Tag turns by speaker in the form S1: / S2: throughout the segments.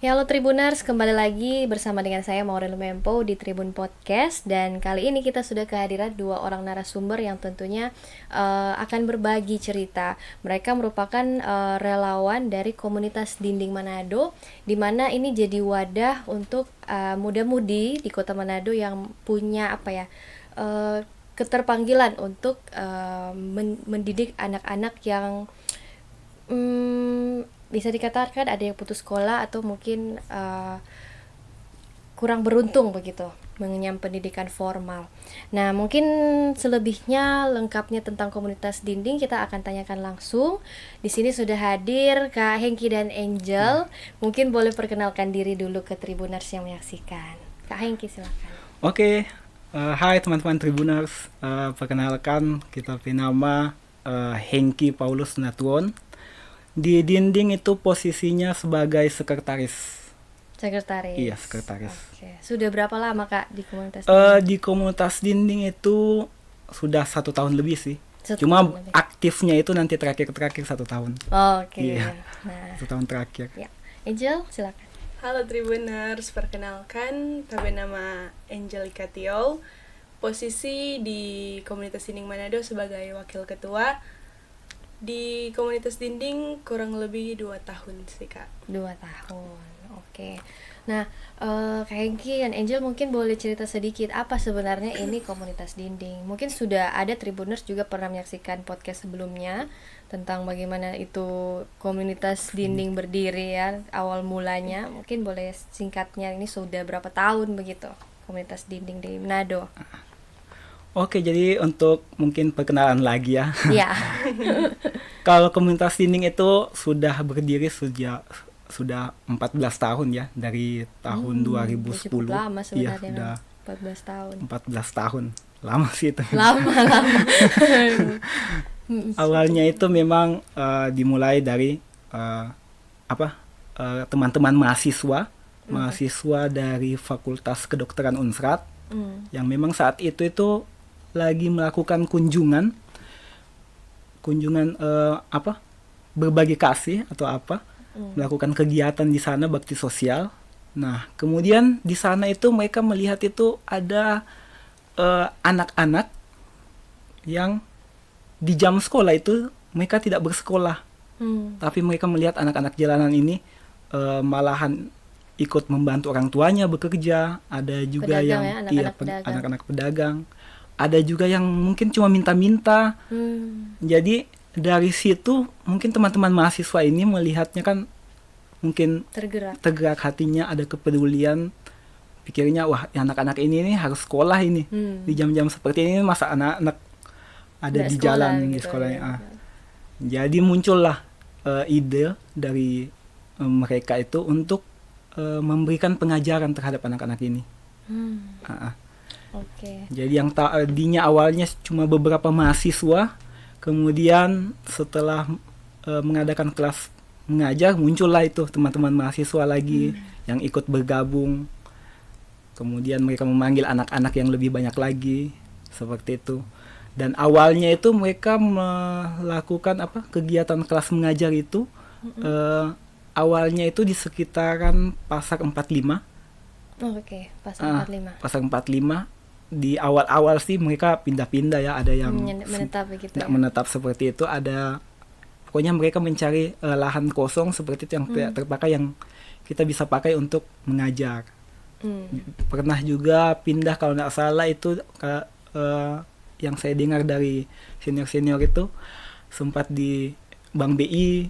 S1: Ya, halo Tribuners, kembali lagi bersama dengan saya Maurel Mempo di Tribun Podcast. Dan kali ini kita sudah kehadiran dua orang narasumber yang tentunya akan berbagi cerita. Mereka merupakan relawan dari komunitas Dinding Manado, di mana ini jadi wadah untuk muda-mudi di kota Manado yang punya keterpanggilan untuk mendidik anak-anak yang bisa dikatakan ada yang putus sekolah atau mungkin kurang beruntung begitu mengenyam pendidikan formal. Nah, mungkin selebihnya lengkapnya tentang komunitas Dinding kita akan tanyakan langsung. Di sini sudah hadir Kak Hengki dan Angel. Mungkin boleh perkenalkan diri dulu ke Tribuners yang menyaksikan. Kak Hengki, silakan.
S2: Oke, hai teman-teman Tribuners. Perkenalkan, kita nama Hengki Paulus Natuon. Di Dinding itu posisinya sebagai sekretaris.
S1: Sekretaris.
S2: Iya, sekretaris.
S1: Oke. Sudah berapa lama Kak di komunitas
S2: Di komunitas Dinding itu sudah 1 tahun lebih sih.
S1: 1
S2: Cuma
S1: tahun lebih.
S2: aktifnya itu nanti terakhir 1 tahun.
S1: Oke.
S2: Iya.
S1: Nah,
S2: 1 tahun terakhir.
S1: ya. Angel, silakan.
S3: Halo Tribuners, perkenalkan, kami nama Angelica Tiol, posisi di komunitas Dinding Manado sebagai wakil ketua. Di komunitas Dinding kurang lebih 2 tahun sih Kak.
S1: 2 tahun, oke. Nah, Kak Hengki dan Angel mungkin boleh cerita sedikit apa sebenarnya ini komunitas Dinding. Mungkin sudah ada Tribuners juga pernah menyaksikan podcast sebelumnya tentang bagaimana itu komunitas Dinding berdiri ya, awal mulanya. Mungkin boleh singkatnya ini sudah berapa tahun begitu komunitas Dinding di Manado.
S2: Oke, jadi untuk mungkin perkenalan lagi ya.
S1: Iya.
S2: Kalau komunitas Dinding itu sudah berdiri sudah 14 tahun ya, dari tahun 2010.
S1: Cukup lama
S2: Iya,
S1: sebenarnya.
S2: sudah
S1: 14 tahun.
S2: 14 tahun. Lama sih itu.
S1: Lama.
S2: Awalnya itu memang dimulai dari teman-teman mahasiswa dari Fakultas Kedokteran Unsrat yang memang saat itu lagi melakukan kunjungan berbagi kasih atau melakukan kegiatan di sana, bakti sosial. Nah, kemudian di sana itu mereka melihat itu ada anak-anak yang di jam sekolah itu mereka tidak bersekolah, tapi mereka melihat anak-anak jalanan ini malahan ikut membantu orang tuanya bekerja. Ada juga
S1: Pedagang
S2: yang
S1: ya,
S2: anak-anak pedagang. Ada juga yang mungkin cuma minta-minta. Jadi dari situ mungkin teman-teman mahasiswa ini melihatnya kan mungkin tergerak hatinya, ada kepedulian, pikirnya wah anak-anak ini nih harus sekolah ini di jam-jam seperti ini, masa anak-anak ada
S1: nggak
S2: di
S1: sekolah
S2: jalan
S1: gitu,
S2: di sekolahnya.
S1: ya.
S2: Jadi muncullah ide dari mereka itu untuk memberikan pengajaran terhadap anak-anak ini.
S1: Oke.
S2: Jadi yang tadinya awalnya cuma beberapa mahasiswa, kemudian setelah mengadakan kelas mengajar, muncullah itu teman-teman mahasiswa lagi yang ikut bergabung. Kemudian mereka memanggil anak-anak yang lebih banyak lagi, seperti itu. Dan awalnya itu mereka melakukan kegiatan kelas mengajar itu awalnya itu di sekitaran Pasar 45.
S1: Oke, Pasar 45.
S2: Pasar 45. Di awal-awal sih mereka pindah-pindah ya, ada yang
S1: menetap begitu.
S2: Tidak menetap seperti itu, ada pokoknya mereka mencari lahan kosong seperti itu yang tidak terpakai, yang kita bisa pakai untuk mengajar. Pernah juga pindah kalau nggak salah itu yang saya dengar dari senior-senior itu sempat di Bank BI,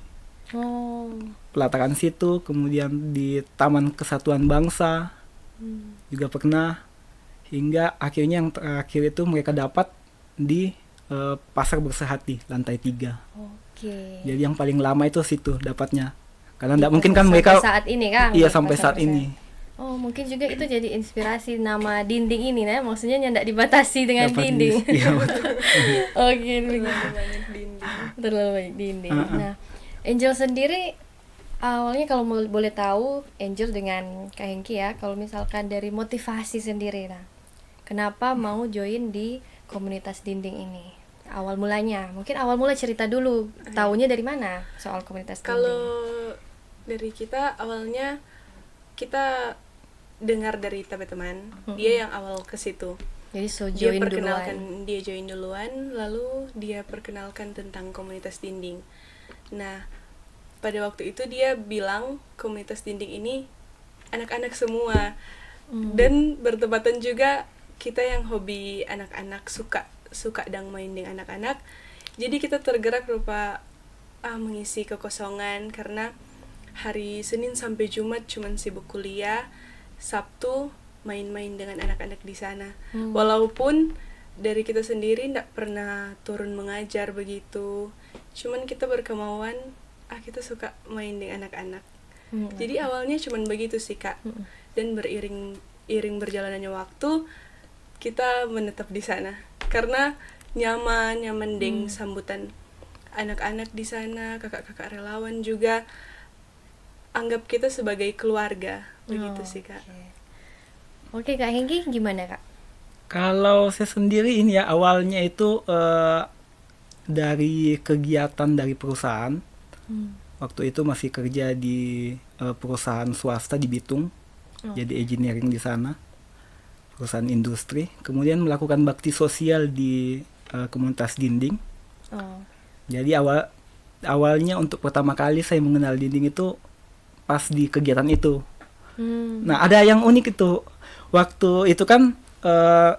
S2: pelataran situ, kemudian di Taman Kesatuan Bangsa juga pernah, hingga akhirnya yang terakhir itu mereka dapat di Pasar Bersehati lantai 3.
S1: Oke.
S2: Jadi yang paling lama itu situ dapatnya, karena tidak mungkin kan mereka
S1: saat ini kan.
S2: Iya, sampai saat ini.
S1: Oh, mungkin juga itu jadi inspirasi nama Dinding ini, nah maksudnya tidak dibatasi dengan dinding.
S2: Iya.
S1: Oke,
S3: Banyak dinding.
S1: terlalu banyak dinding. Nah, Angel sendiri awalnya kalau boleh tahu, Angel dengan Kak Hengki ya, kalau misalkan dari motivasi sendiri, nah kenapa mau join di komunitas Dinding ini? Awal mulanya, mungkin awal mula cerita dulu, tahunya dari mana soal komunitas Dinding?
S3: Kalau dari kita awalnya kita dengar dari teman-teman, dia yang awal ke situ.
S1: Jadi
S3: Dia
S1: join
S3: perkenalkan,
S1: duluan.
S3: dia join duluan, lalu dia perkenalkan tentang komunitas dinding. Nah, pada waktu itu dia bilang komunitas dinding ini anak-anak semua. Dan bertepatan juga kita yang hobi anak-anak suka dan main dengan anak-anak. Jadi kita tergerak rupa mengisi kekosongan karena hari Senin sampai Jumat cuman sibuk kuliah, Sabtu main-main dengan anak-anak di sana. Walaupun dari kita sendiri tidak pernah turun mengajar begitu, cuman kita berkemauan kita suka main dengan anak-anak. Jadi awalnya cuman begitu sih Kak. Dan beriring berjalannya waktu kita menetap di sana karena nyaman deng sambutan anak-anak di sana, kakak-kakak relawan juga anggap kita sebagai keluarga begitu sih Kak.
S1: Oke, Kak Hengki gimana Kak?
S2: Kalau saya sendiri ini ya awalnya itu dari kegiatan dari perusahaan. Waktu itu masih kerja di perusahaan swasta di Bitung, jadi engineering di sana, perusahaan industri. Kemudian melakukan bakti sosial di komunitas dinding. Jadi awalnya untuk pertama kali saya mengenal dinding itu pas di kegiatan itu. Nah ada yang unik itu. Waktu itu kan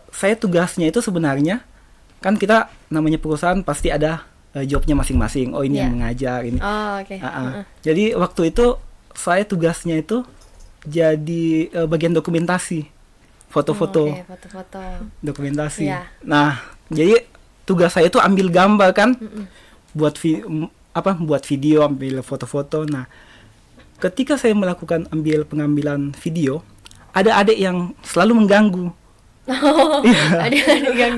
S2: saya tugasnya itu sebenarnya kan kita namanya perusahaan pasti ada jobnya masing-masing. Oh ini yang mengajar ini. Jadi waktu itu saya tugasnya itu jadi bagian dokumentasi, foto-foto, dokumentasi. Nah jadi tugas saya itu ambil gambar kan, buat video, ambil foto-foto. Nah ketika saya melakukan pengambilan video, ada adik yang selalu mengganggu.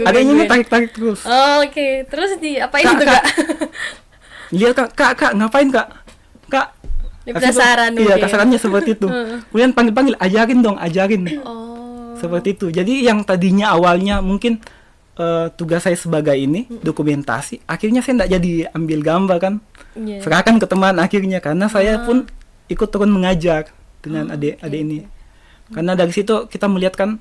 S2: Adanya ini tarik terus.
S1: Oke. Terus apain itu Kak?
S2: Lihat kak ngapain kak?
S1: Penasaran mungkin.
S2: Iya, kasarannya seperti itu. Kemudian panggil ajarin. Seperti itu. Jadi yang tadinya awalnya mungkin tugas saya sebagai ini dokumentasi, akhirnya saya tidak jadi ambil gambar kan, serahkan ke teman akhirnya karena saya pun ikut turun mengajar dengan adik ini. Karena dari situ kita melihat kan,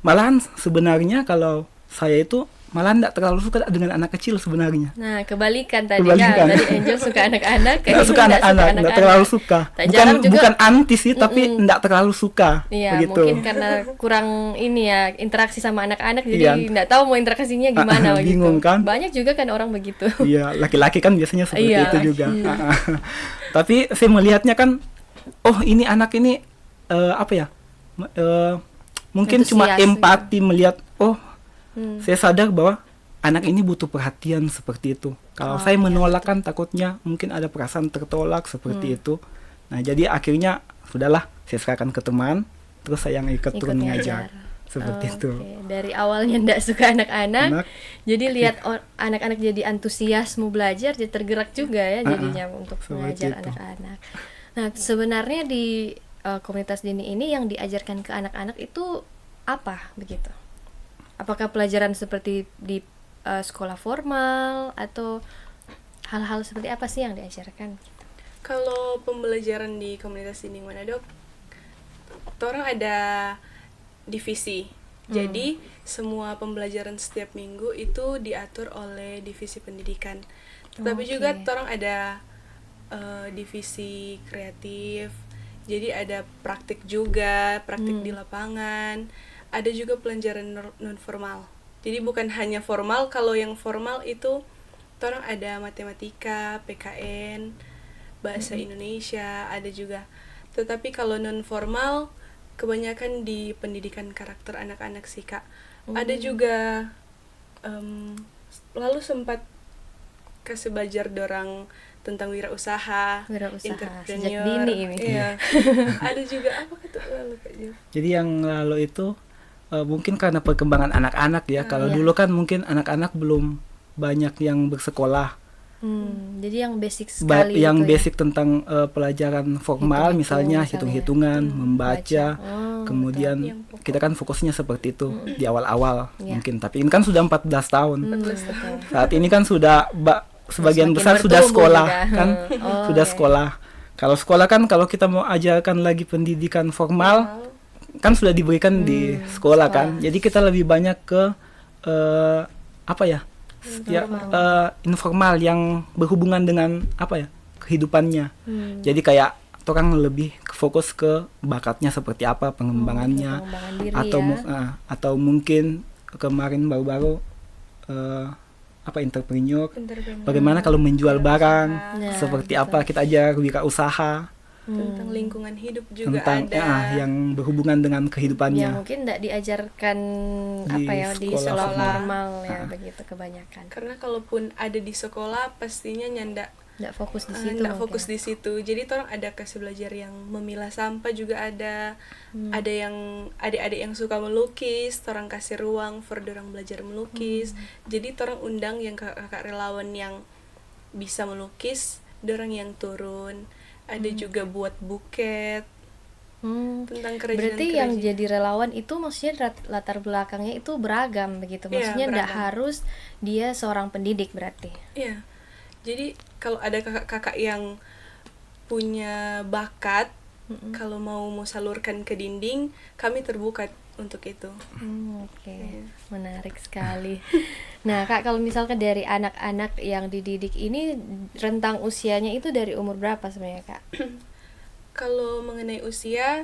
S2: malahan sebenarnya kalau saya itu malah tidak terlalu suka dengan anak kecil sebenarnya.
S1: Nah kebalikan tadi kan, tadi Angel suka anak-anak,
S2: tidak suka anak-anak, tidak terlalu suka. Bukan anti sih, tapi tidak terlalu suka.
S1: Iya, begitu. Mungkin karena kurang ini ya interaksi sama anak-anak, jadi tidak tahu mau interaksinya gimana.
S2: Bingung kan?
S1: Banyak juga kan orang begitu.
S2: Iya, laki-laki kan biasanya seperti itu juga. Tapi saya melihatnya kan, oh ini anak ini mungkin cuma empati melihat, saya sadar bahwa anak ini butuh perhatian seperti itu. Kalau saya menolak kan takutnya mungkin ada perasaan tertolak seperti itu. Nah jadi akhirnya sudahlah saya serahkan ke teman, terus saya yang ikut turun mengajar seperti itu.
S1: Dari awalnya tidak suka anak-anak, jadi lihat anak-anak jadi antusias mau belajar, jadi tergerak juga ya jadinya untuk mengajar anak-anak. Nah sebenarnya di komunitas dinding ini yang diajarkan ke anak-anak itu apa begitu? Apakah pelajaran seperti di sekolah formal atau hal-hal seperti apa sih yang diajarkan?
S3: Kalau pembelajaran di komunitas dinding Manado, orang ada divisi. Jadi semua pembelajaran setiap minggu itu diatur oleh divisi pendidikan. Tetapi juga orang ada divisi kreatif. Jadi ada praktik juga, praktik di lapangan. Ada juga pelajaran non formal. Jadi bukan hanya formal. Kalau yang formal itu orang ada matematika, PKN, bahasa Indonesia, ada juga. Tetapi kalau non formal kebanyakan di pendidikan karakter anak-anak sih Kak. Ada juga lalu sempat kasih belajar dorang tentang wirausaha,
S1: sejak dini ini.
S3: Iya. Ada juga apa kata lalu Kak Jo?
S2: Jadi yang lalu itu mungkin karena perkembangan anak-anak ya. Kalau dulu kan mungkin anak-anak belum banyak yang bersekolah.
S1: Jadi yang basic sekali.
S2: Yang basic tentang pelajaran formal, misalnya hitung-hitungan, membaca. Kemudian kita kan fokusnya seperti itu di awal-awal mungkin. Tapi ini kan sudah 14 tahun. Saat ini kan sudah sebagian besar sudah sekolah kan, sudah sekolah. Kalau sekolah kan kalau kita mau ajarkan lagi pendidikan formal kan sudah diberikan di sekolah kan. Jadi kita lebih banyak ke apa ya? Informal yang berhubungan dengan apa ya? Kehidupannya. Jadi kayak orang lebih fokus ke bakatnya seperti apa, pengembangannya,
S1: pengembangan diri
S2: atau mungkin kemarin baru-baru entrepreneur. Bagaimana kalau menjual barang, seperti apa kita ajar wirausaha.
S3: Tentang lingkungan hidup juga
S2: tentang
S3: ada
S2: yang berhubungan dengan kehidupannya.
S1: Ya mungkin tidak diajarkan di sekolah formal ya begitu kebanyakan.
S3: Karena kalaupun ada di sekolah pastinya nyandak
S1: nggak fokus di situ.
S3: Nggak fokus di situ. Jadi orang ada kasih belajar yang memilah sampah juga ada. Ada yang adik-adik yang suka melukis, orang kasih ruang for orang belajar melukis. Jadi orang undang yang kakak relawan yang bisa melukis, orang yang turun. Ada juga buat buket. Tentang kerajinan.
S1: Berarti yang jadi relawan itu maksudnya latar belakangnya itu beragam begitu. Maksudnya tidak harus dia seorang pendidik berarti.
S3: Iya. Jadi kalau ada kakak-kakak yang punya bakat, kalau mau salurkan ke dinding, kami terbuka untuk itu.
S1: Oke. Menarik sekali. Nah, Kak, kalau misalkan dari anak-anak yang dididik ini rentang usianya itu dari umur berapa sebenarnya, Kak?
S3: Kalau mengenai usia,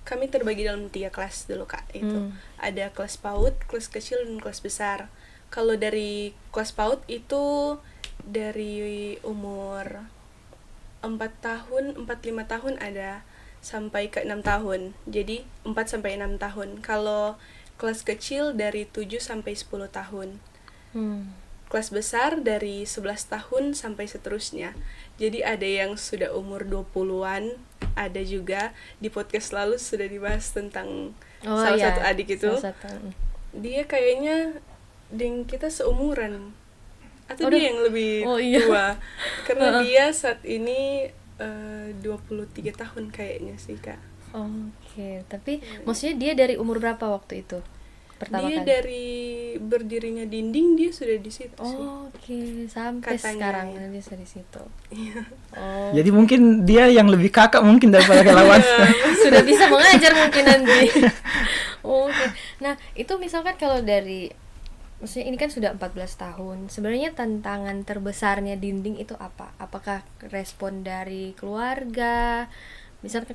S3: kami terbagi dalam 3 kelas dulu, Kak. Itu ada kelas PAUD, kelas kecil, dan kelas besar. Kalau dari kelas PAUD itu dari umur 4 tahun, 4-5 tahun ada sampai ke 6 tahun. Jadi 4 sampai 6 tahun. Kalau kelas kecil dari 7 sampai 10 tahun. Kelas besar dari 11 tahun sampai seterusnya. Jadi ada yang sudah umur 20-an, ada juga di podcast lalu sudah dibahas tentang salah satu adik itu. Dia kayaknya dengan kita seumuran. Atau dia yang lebih tua. Karena dia saat ini 23 tahun kayaknya sih, Kak.
S1: Oke, tapi maksudnya dia dari umur berapa waktu itu? Pertama
S3: dia
S1: kali?
S3: Dari berdirinya dinding dia sudah di situ sih.
S1: Oke, sampai
S3: Katanya,
S1: sekarang dia sudah di situ.
S2: Jadi mungkin dia yang lebih kakak mungkin daripada relawan.
S1: Sudah bisa mengajar mungkin nanti. Oke. Nah, itu misalkan kalau dari maksudnya ini kan sudah 14 tahun. Sebenarnya tantangan terbesarnya dinding itu apa? Apakah respon dari keluarga?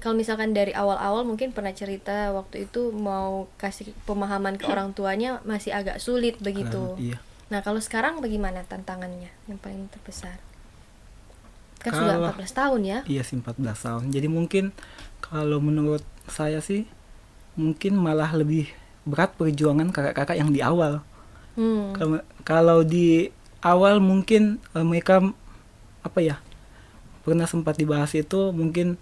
S1: Kalau misalkan dari awal-awal mungkin pernah cerita waktu itu mau kasih pemahaman ke orang tuanya masih agak sulit begitu.
S2: Iya.
S1: Nah, kalau sekarang bagaimana tantangannya yang paling terbesar? Kan sudah 14 tahun ya?
S2: Iya sih, 14 tahun. Jadi mungkin kalau menurut saya sih mungkin malah lebih berat perjuangan kakak-kakak yang di awal. Kalau di awal mungkin mereka pernah sempat dibahas itu mungkin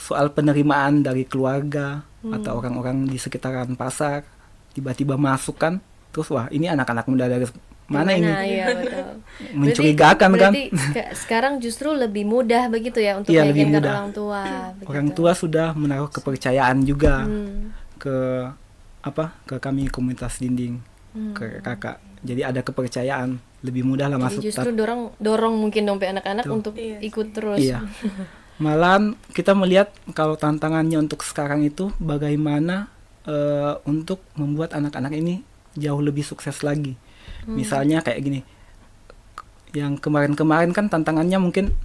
S2: soal penerimaan dari keluarga atau orang-orang di sekitaran pasar tiba-tiba masuk kan, terus wah ini anak-anak muda dari mana ini?
S1: Iya, betul.
S2: Mencurigakan
S1: berarti
S2: kan?
S1: Sekarang justru lebih mudah begitu ya untuk meyakinkan orang tua. Begitu.
S2: Orang tua sudah menaruh kepercayaan juga ke kami komunitas dinding, ke kakak. Jadi ada kepercayaan, lebih mudah lah masuk.
S1: Jadi justru dorong mungkin sampai anak-anak untuk ikut terus.
S2: Iya. Malahan kita melihat kalau tantangannya untuk sekarang itu bagaimana untuk membuat anak-anak ini jauh lebih sukses lagi. Misalnya kayak gini, yang kemarin-kemarin kan tantangannya mungkin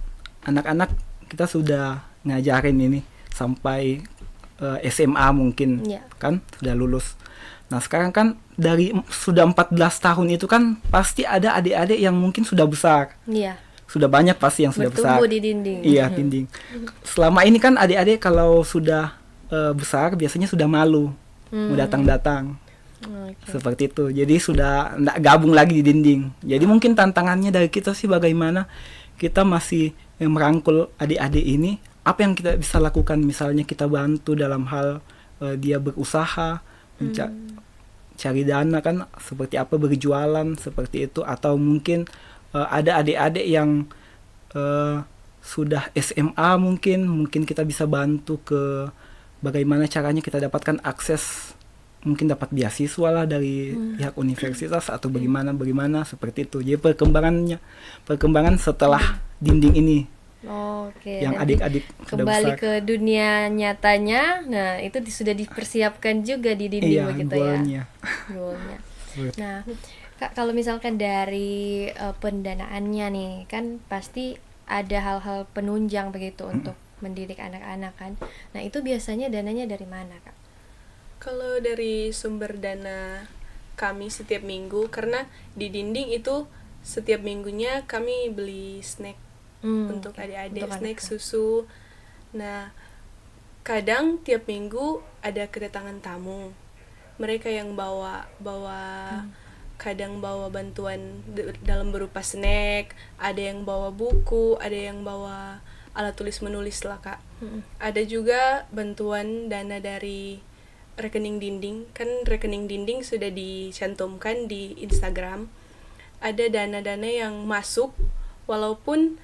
S2: anak-anak kita sudah ngajarin ini sampai SMA mungkin, kan sudah lulus. Nah sekarang kan dari sudah 14 tahun itu kan pasti ada adik-adik yang mungkin sudah besar.
S1: Iya.
S2: Sudah banyak pasti yang sudah besar.
S1: Bertumbuh di dinding.
S2: Iya, dinding. Selama ini kan adik-adik kalau sudah besar biasanya sudah malu mau datang-datang. Seperti itu. Jadi sudah enggak gabung lagi di dinding. Jadi mungkin tantangannya dari kita sih bagaimana kita masih merangkul adik-adik ini, apa yang kita bisa lakukan, misalnya kita bantu dalam hal dia berusaha, cari dana kan, seperti apa berjualan seperti itu, atau mungkin ada adik-adik yang sudah SMA mungkin kita bisa bantu ke bagaimana caranya kita dapatkan akses, mungkin dapat beasiswa lah dari pihak universitas atau bagaimana seperti itu. Jadi perkembangan setelah dinding ini
S1: Oke,
S2: yang
S1: nanti
S2: adik-adik sudah
S1: kembali
S2: besar.
S1: ke dunia nyatanya. Nah, itu sudah dipersiapkan juga di dinding
S2: Iya,
S1: begitu
S2: goalnya.
S1: ya. Goalnya.
S2: Seperti-
S1: Nah, Kak, kalau misalkan dari pendanaannya nih, kan pasti ada hal-hal penunjang begitu untuk mendidik anak-anak kan. Nah, itu biasanya dananya dari mana, Kak?
S3: Kalau dari sumber dana kami setiap minggu, karena di dinding itu setiap minggunya kami beli snack untuk
S1: Oke,
S3: adik-adik,
S1: untuk
S3: snack,
S1: anak.
S3: susu. Nah, kadang tiap minggu ada kedatangan tamu. Mereka yang kadang bawa bantuan dalam berupa snack, ada yang bawa buku, ada yang bawa alat tulis menulis lah, Kak. Ada juga bantuan dana dari rekening dinding, kan rekening dinding sudah dicantumkan di Instagram. Ada dana-dana yang masuk walaupun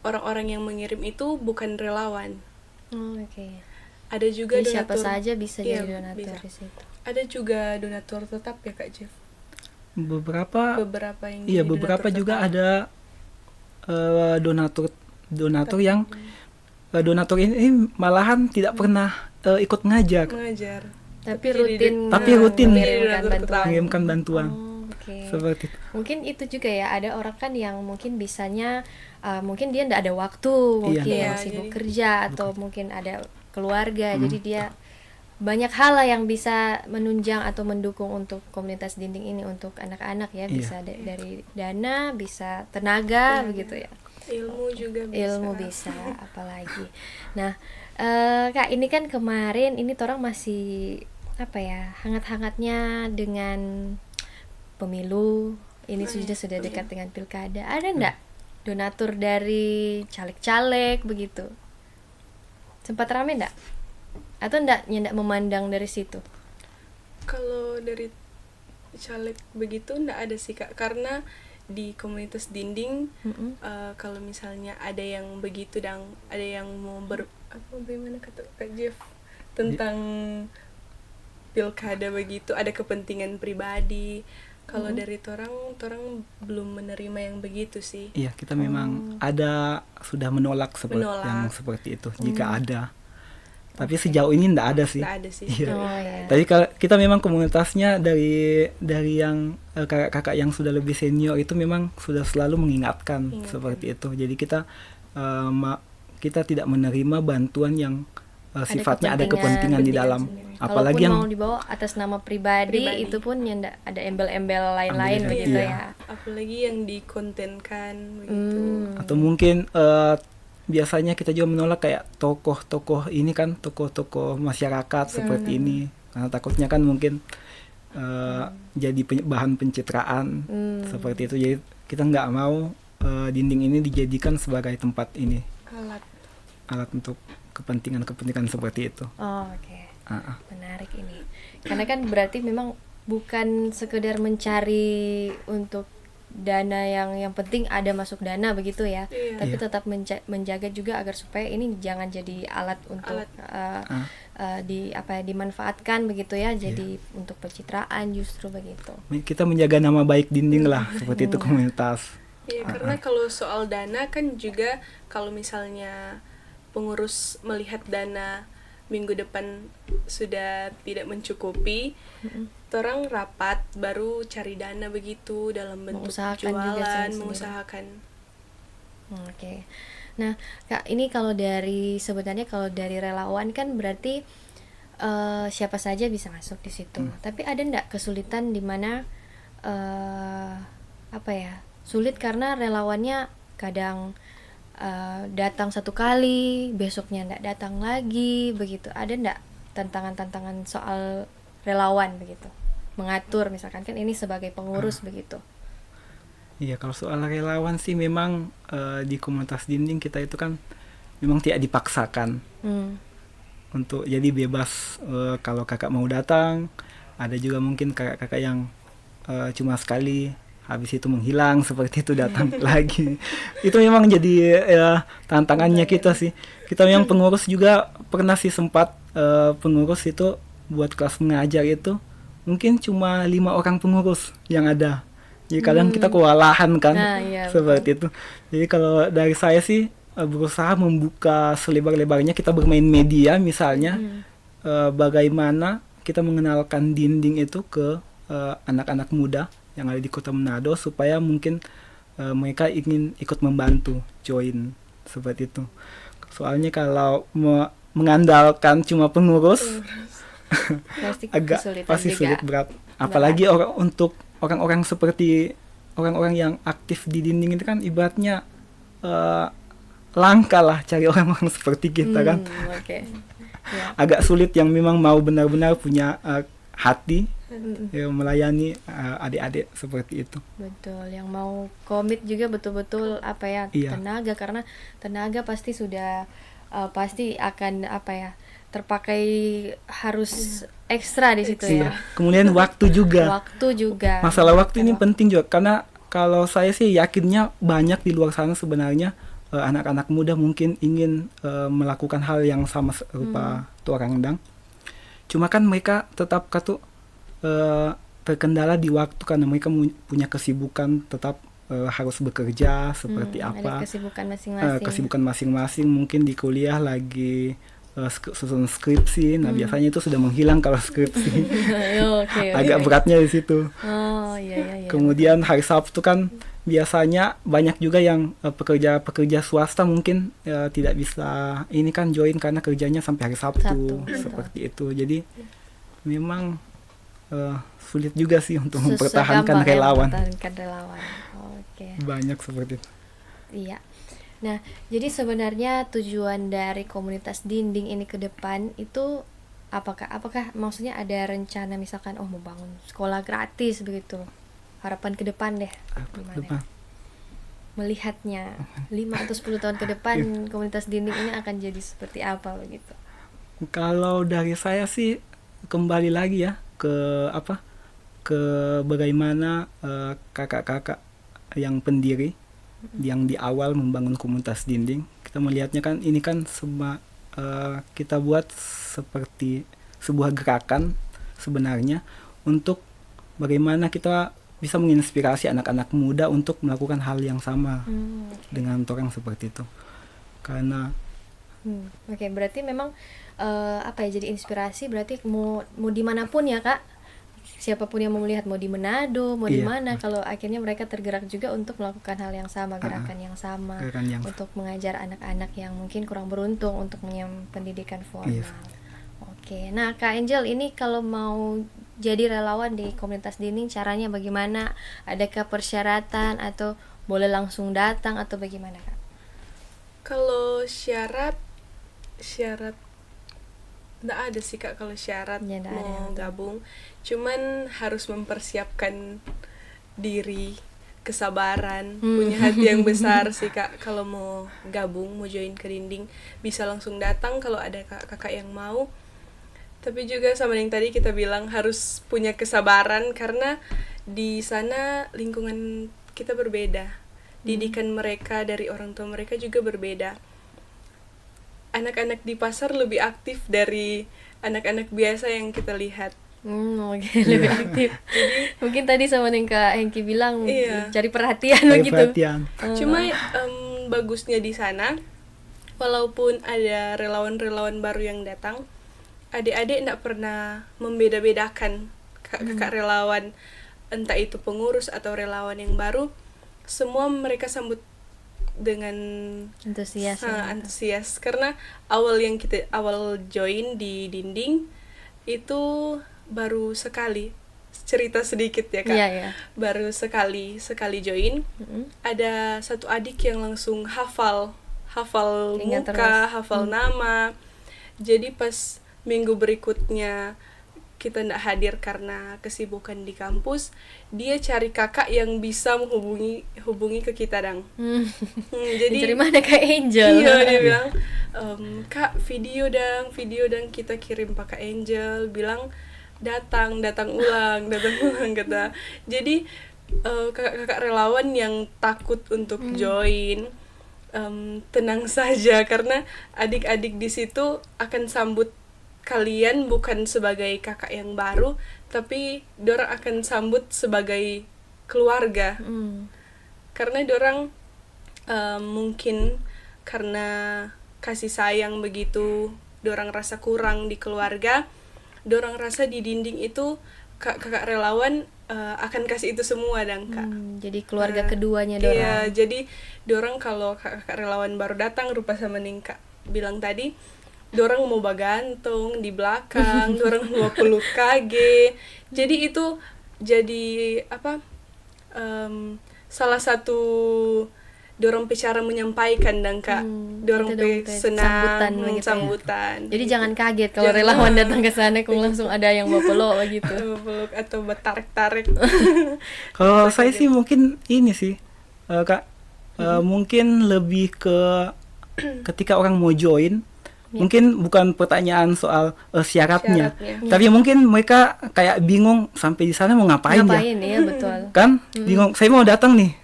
S3: orang-orang yang mengirim itu bukan relawan.
S1: Oke.
S3: Ada juga
S1: Jadi siapa
S3: donatur.
S1: saja bisa
S3: Iya,
S1: jadi donatur
S3: bisa.
S1: di situ.
S3: Ada juga donatur tetap ya, Kak Jeff.
S2: Beberapa
S3: Beberapa yang
S2: iya,
S3: jadi
S2: beberapa
S3: donatur
S2: juga
S3: tetap.
S2: ada donatur yang donatur ini malahan tidak pernah ikut ngajar,
S3: mengajar.
S1: Tapi
S3: jadi-
S1: rutin
S2: tapi rutin
S1: mengirimkan
S3: donatur
S1: bantuan.
S3: tetap.
S2: mengirimkan bantuan.
S1: Oh, oke.
S2: Seperti itu.
S1: Mungkin itu juga ya, ada orang kan yang mungkin bisanya mungkin dia ndak ada waktu, mungkin
S3: Iya,
S1: sibuk
S3: jadi-
S1: kerja atau mungkin ada keluarga, jadi dia banyak hal lah yang bisa menunjang atau mendukung untuk komunitas dinding ini untuk anak-anak ya,
S2: Iya.
S1: bisa dari dana, bisa tenaga begitu ya.
S3: Ilmu juga bisa.
S1: Ilmu bisa, apalagi. Nah, Kak, ini kan kemarin ini torang masih apa ya, hangat-hangatnya dengan pemilu. Ini sudah dekat dengan pilkada. Ada ndak donatur dari caleg-caleg begitu? Sempat rame ndak? Atau ndak memandang dari situ?
S3: Kalau dari caleg begitu ndak ada sih, Kak, karena di komunitas dinding kalau misalnya ada yang begitu dan ada yang mau bagaimana kata Kak Jeff tentang pilkada begitu, ada kepentingan pribadi. Kalau dari torang belum menerima yang begitu sih.
S2: Iya, kita memang sudah menolak yang seperti itu jika ada. Tapi sejauh ini enggak ada sih.
S3: Nggak ada sih.
S2: Iya.
S1: Oh ya.
S2: Tapi kalau kita memang komunitasnya dari yang kakak-kakak yang sudah lebih senior itu memang sudah selalu mengingatkan seperti itu. Jadi kita tidak menerima bantuan yang sifatnya ada kepentingan di dalam. Apalagi
S1: yang
S2: yang
S1: mau dibawa atas nama pribadi. Itu pun yang ada embel-embel lain-lain
S2: Embel-embel,
S1: begitu
S2: iya.
S1: ya.
S3: Apalagi yang dikontenkan begitu.
S2: atau mungkin biasanya kita juga menolak kayak tokoh-tokoh ini kan, tokoh-tokoh masyarakat seperti ini, karena takutnya kan mungkin jadi bahan pencitraan seperti itu. Jadi kita nggak mau dinding ini dijadikan sebagai tempat ini alat untuk kepentingan seperti itu.
S1: Oh, oke. Menarik ini. Karena kan berarti memang bukan sekedar mencari untuk dana yang penting ada masuk dana begitu ya.
S3: Iya.
S1: Tapi tetap menjaga juga agar supaya ini jangan jadi alat untuk dimanfaatkan begitu ya. Jadi untuk pencitraan justru begitu.
S2: Kita menjaga nama baik dinding lah seperti itu komunitas.
S3: Iya, karena kalau soal dana kan juga kalau misalnya pengurus melihat dana minggu depan sudah tidak mencukupi, orang rapat baru cari dana begitu dalam bentuk mengusahakan.
S1: Oke. Nah, Kak, ini kalau sebenarnya kalau dari relawan kan berarti siapa saja bisa masuk di situ. Tapi ada ndak kesulitan di mana sulit karena relawannya kadang datang satu kali, besoknya ndak datang lagi, begitu. Ada ndak tantangan-tantangan soal relawan begitu? Mengatur misalkan kan ini sebagai pengurus begitu.
S2: Iya, kalau soal relawan sih memang di komunitas dinding kita itu kan memang tidak dipaksakan untuk jadi bebas. Kalau kakak mau datang, ada juga mungkin kakak-kakak yang cuma sekali habis itu menghilang seperti itu datang lagi. Itu memang jadi tantangannya kita sih. Kita yang pengurus juga pernah sih sempat pengurus itu buat kelas mengajar itu mungkin cuma 5 orang pengurus yang ada. Jadi kadang kita kewalahan kan seperti itu. Jadi kalau dari saya sih berusaha membuka selebar-lebarnya kita bermain media misalnya, bagaimana kita mengenalkan dinding itu ke anak-anak muda yang ada di Kota Manado supaya mungkin mereka ingin ikut membantu join seperti itu. Soalnya kalau mengandalkan cuma pengurus agak pasti sulit berat. Apalagi untuk orang-orang seperti orang-orang yang aktif di dinding itu kan ibaratnya langka lah cari orang-orang seperti kita kan.
S1: Okay. Ya.
S2: Agak sulit yang memang mau benar-benar punya hati ya, melayani adik-adik seperti itu.
S1: Betul, yang mau komit juga betul-betul tenaga, karena tenaga pasti sudah pasti akan terpakai, harus ekstra di situ ya.
S2: Kemudian waktu juga. Masalah waktu ini penting juga, karena kalau saya sih yakinnya banyak di luar sana sebenarnya anak-anak muda mungkin ingin melakukan hal yang sama serupa Tuarang Endang. Cuma kan mereka tetap terkendala di waktu karena mereka punya kesibukan, tetap harus bekerja seperti apa.
S1: Ada kesibukan masing-masing.
S2: Kesibukan masing-masing, mungkin di kuliah lagi susun skripsi. Nah, biasanya itu sudah menghilang kalau skripsi. Agak beratnya di situ.
S1: Iya.
S2: Kemudian hari Sabtu kan biasanya banyak juga yang pekerja swasta mungkin tidak bisa ini kan join karena kerjanya sampai hari Sabtu seperti itu. Jadi memang sulit juga sih untuk mempertahankan relawan.
S1: Oke.
S2: Banyak seperti itu.
S1: Iya. Nah, jadi sebenarnya tujuan dari komunitas dinding ini ke depan itu apakah maksudnya ada rencana misalkan mau bangun sekolah gratis begitu? Harapan ke depan deh. Gimana? Melihatnya 5 atau 10 tahun ke depan komunitas dinding ini akan jadi seperti apa begitu? Kalau
S2: dari saya sih kembali lagi ya ke bagaimana kakak-kakak yang pendiri yang di awal membangun komunitas dinding. Kita melihatnya kan ini kan kita buat seperti sebuah gerakan sebenarnya untuk bagaimana kita bisa menginspirasi anak-anak muda untuk melakukan hal yang sama dengan orang seperti itu. Karena
S1: berarti memang jadi inspirasi, berarti mau dimanapun ya Kak, siapapun yang mau melihat, mau di Manado, mau di mana, kalau akhirnya mereka tergerak juga untuk melakukan hal yang sama, gerakan yang sama, untuk mengajar anak-anak yang mungkin kurang beruntung untuk pendidikan formal. Oke, nah Kak Angel ini kalau mau jadi relawan di komunitas dinding, caranya bagaimana? Adakah persyaratan atau boleh langsung datang atau bagaimana Kak?
S3: Kalau syarat nggak ada sih Kak, kalau syarat mau gabung. Cuman harus mempersiapkan diri, kesabaran, punya hati yang besar sih Kak. Kalau mau gabung, mau join ke dinding, bisa langsung datang kalau ada kakak yang mau. Tapi juga sama yang tadi kita bilang, harus punya kesabaran karena di sana lingkungan kita berbeda. Didikan mereka dari orang tua mereka juga berbeda. Anak-anak di pasar lebih aktif dari anak-anak biasa yang kita lihat.
S1: Lebih aktif. Jadi, mungkin tadi sama yang Kak Hengki bilang, cari perhatian begitu.
S3: Cuma bagusnya di sana, walaupun ada relawan-relawan baru yang datang, adik-adik tidak pernah membeda-bedakan kakak relawan, entah itu pengurus atau relawan yang baru, semua mereka sambut dengan antusias. Karena awal join di dinding itu baru sekali, cerita sedikit ya Kak. Baru sekali join, ada satu adik yang langsung hafal muka, hafal nama. Jadi pas minggu berikutnya kita tidak hadir karena kesibukan di kampus, dia cari kakak yang bisa hubungi ke kita dang. Jadi
S1: dari mana Kak Angel?
S3: Iya, dia bilang, Kak video dang, kita kirim Kak Angel, bilang datang ulang kata. Jadi kakak-kakak relawan yang takut untuk join, tenang saja karena adik-adik di situ akan sambut kalian bukan sebagai kakak yang baru, tapi dorang akan sambut sebagai keluarga. Karena dorang mungkin karena kasih sayang begitu dorang rasa kurang di keluarga, dorang rasa di dinding itu kakak relawan akan kasih itu semua dan Kak.
S1: Jadi keluarga keduanya dorang.
S3: Iya, jadi dorang kalau kakak relawan baru datang rupa sama ning Kak bilang tadi, dorang mau bagantung di belakang, dorang mau peluk kage. Jadi itu jadi apa? Salah satu dorong cara menyampaikan dan Kak, dorong senang sambutan.
S1: Jadi jangan kaget kalau relawan datang ke sana kok langsung ada yang bawa peluk gitu.
S3: Peluk atau bertarik-tarik.
S2: Kalau saya sih mungkin ini sih Kak, mungkin lebih ke ketika orang mau join, mungkin bukan pertanyaan soal syaratnya, tapi mungkin mereka kayak bingung sampai di sana mau ngapain ya.
S1: Ya betul.
S2: Kan bingung, saya mau datang nih,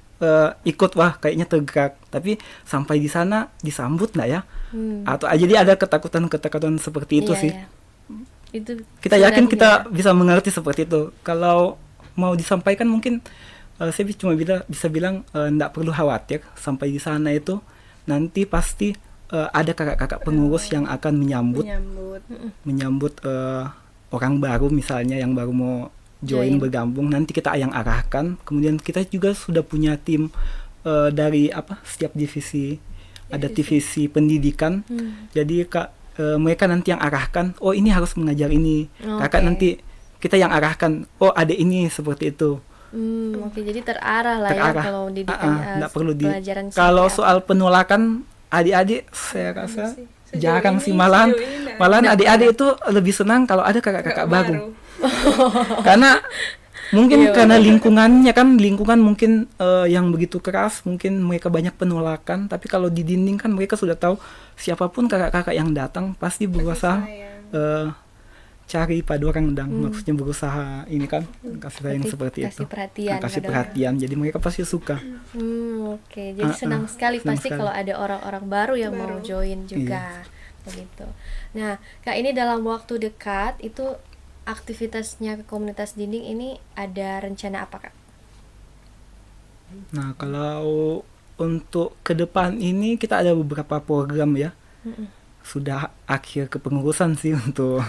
S2: ikut, wah kayaknya tegak, tapi sampai di sana disambut nggak ya? Atau jadi ada ketakutan seperti itu sih.
S1: Iya. Itu
S2: kita yakin kita bisa mengerti seperti itu. Kalau mau disampaikan mungkin saya cuma bisa bilang nggak perlu khawatir, sampai di sana itu nanti pasti ada kakak-kakak pengurus yang akan menyambut orang baru misalnya yang baru mau join bergabung. Nanti kita yang arahkan. Kemudian kita juga sudah punya tim dari setiap divisi, ada divisi pendidikan. Jadi mereka nanti yang arahkan, oh ini harus mengajar ini. Kakak nanti kita yang arahkan, oh ada ini seperti itu.
S1: Oke, jadi terarah lah ya kalau didikan pelajaran.
S2: Kalau soal penolakan adik-adik saya rasa jarang sih, malahan adik-adik itu lebih senang kalau ada kakak-kakak baru. Karena mungkin karena lingkungan mungkin yang begitu keras, mungkin mereka banyak penolakan. Tapi kalau di dinding kan mereka sudah tahu siapapun kakak-kakak yang datang pasti berusaha cari pada orang maksudnya berusaha ini kan kasih sayang seperti itu, kasih perhatian. Jadi mereka pasti suka.
S1: Oke, jadi senang sekali pasti kalau ada orang-orang baru yang mau join juga, begitu. Nah, Kak, ini dalam waktu dekat itu aktivitasnya ke komunitas dinding ini ada rencana apa, Kak?
S2: Nah, kalau untuk ke depan ini kita ada beberapa program ya. Sudah akhir kepengurusan sih untuk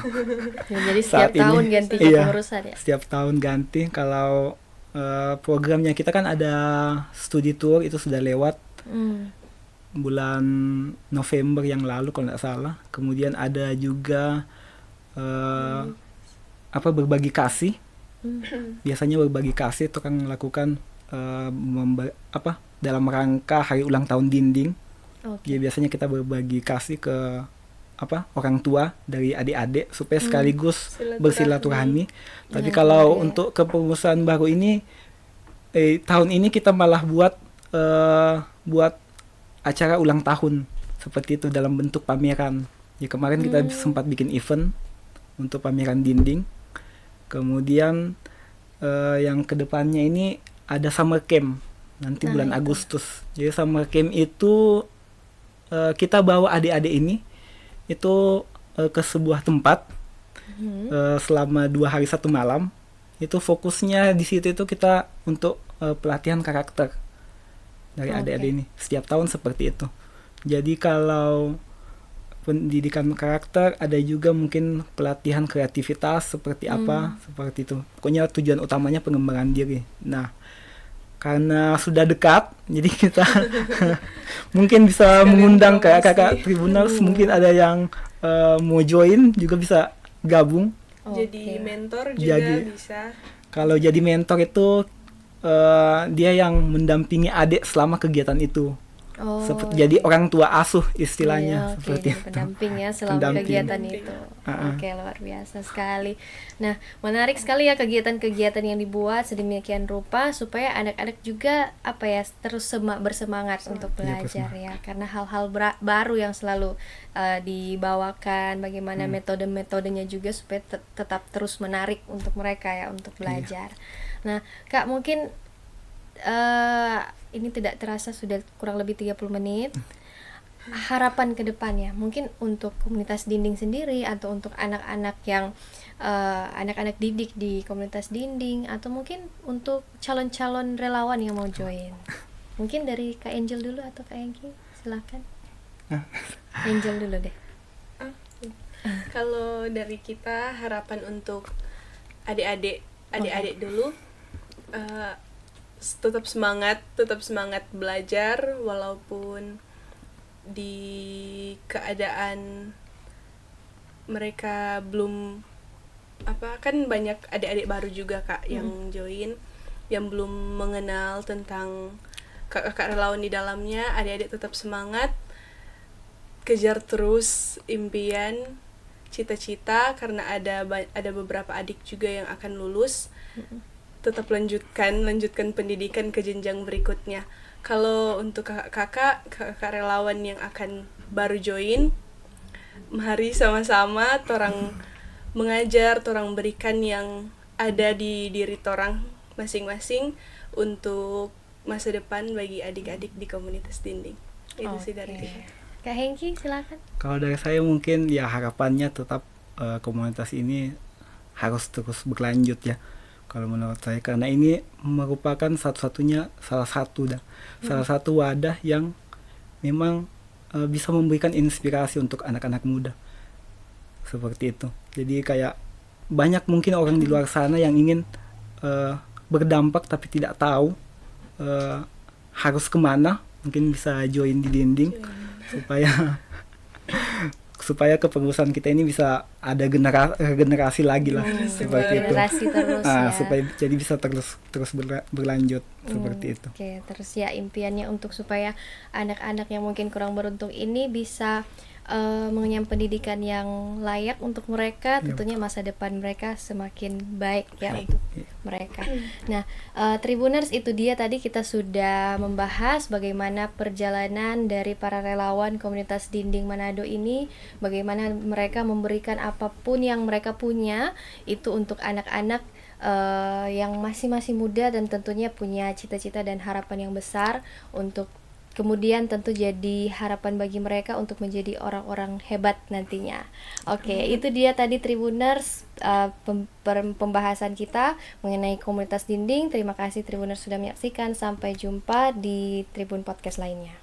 S1: jadi setiap tahun ganti kepengurusan ya? Setiap
S2: tahun ganti. Kalau programnya kita kan ada studi tour, itu sudah lewat bulan November yang lalu kalau nggak salah. Kemudian ada juga berbagi kasih. Biasanya berbagi kasih itu kan melakukan dalam rangka hari ulang tahun dinding. Jadi biasanya kita berbagi kasih ke orang tua dari adik-adik supaya sekaligus bersilaturahmi. Tapi kalau untuk kepengurusan baru ini tahun ini kita malah buat acara ulang tahun seperti itu dalam bentuk pameran. Ya kemarin kita sempat bikin event untuk pameran dinding. Kemudian yang kedepannya ini ada summer camp nanti bulan Agustus. Jadi summer camp itu kita bawa adik-adik ini itu ke sebuah tempat selama 2 hari 1 malam. Itu fokusnya di situ itu kita untuk pelatihan karakter dari adik-adik ini. Setiap tahun seperti itu. Jadi kalau pendidikan karakter, ada juga mungkin pelatihan kreativitas seperti apa, seperti itu. Pokoknya tujuan utamanya pengembangan diri. Nah, karena sudah dekat, jadi kita mungkin bisa mengundang kakak-kakak Tribuners, mungkin ada yang mau join juga bisa gabung.
S3: Jadi mentor juga bisa.
S2: Kalau jadi mentor itu dia yang mendampingi adik selama kegiatan itu. Jadi orang tua asuh istilahnya, seperti itu.
S1: Pendamping ya selama kegiatan itu. Oke, luar biasa sekali. Nah, menarik sekali ya kegiatan-kegiatan yang dibuat sedemikian rupa supaya anak-anak juga terus bersemangat untuk belajar ya. Karena hal-hal baru yang selalu dibawakan, bagaimana metode-metodenya juga supaya tetap terus menarik untuk mereka ya untuk belajar. Nah, Kak, mungkin ini tidak terasa sudah kurang lebih 30 menit. Harapan ke depannya mungkin untuk komunitas dinding sendiri atau untuk anak-anak yang anak-anak didik di komunitas dinding, atau mungkin untuk calon-calon relawan yang mau join. Mungkin dari Kak Angel dulu atau Kak Engki, silakan. Angel dulu deh.
S3: Kalau dari kita harapan untuk adik-adik dulu, eh, tetap semangat belajar walaupun di keadaan mereka belum kan banyak adik-adik baru juga Kak yang join, yang belum mengenal tentang kakak relawan di dalamnya. Adik-adik tetap semangat, kejar terus impian, cita-cita, karena ada beberapa adik juga yang akan lulus. Tetap lanjutkan pendidikan ke jenjang berikutnya. Kalau untuk kakak relawan yang akan baru join, mari sama-sama torang mengajar, torang berikan yang ada di diri torang masing-masing untuk masa depan bagi adik-adik di komunitas dinding. Itu sih dari kita.
S1: Kak Hengki silakan.
S2: Kalau dari saya mungkin ya harapannya tetap komunitas ini harus terus berlanjut ya. Kalau menurut saya, karena ini merupakan salah satu wadah yang memang bisa memberikan inspirasi untuk anak-anak muda seperti itu. Jadi kayak banyak mungkin orang di luar sana yang ingin berdampak tapi tidak tahu harus kemana. Mungkin bisa join di dinding supaya kepengurusan kita ini bisa ada generasi lagi lah seperti itu.
S1: Generasi terus ya.
S2: Supaya jadi bisa terus berlanjut seperti itu.
S1: Oke, terus ya impiannya untuk supaya anak-anak yang mungkin kurang beruntung ini bisa mengenyam pendidikan yang layak untuk mereka, tentunya masa depan mereka semakin baik ya untuk mereka. Nah, Tribuners, itu dia tadi kita sudah membahas bagaimana perjalanan dari para relawan komunitas dinding Manado ini, bagaimana mereka memberikan apapun yang mereka punya itu untuk anak-anak yang masih muda dan tentunya punya cita-cita dan harapan yang besar untuk kemudian tentu jadi harapan bagi mereka untuk menjadi orang-orang hebat nantinya. Oke, itu dia tadi Tribuners pembahasan kita mengenai komunitas dinding. Terima kasih Tribuners sudah menyaksikan. Sampai jumpa di Tribun Podcast lainnya.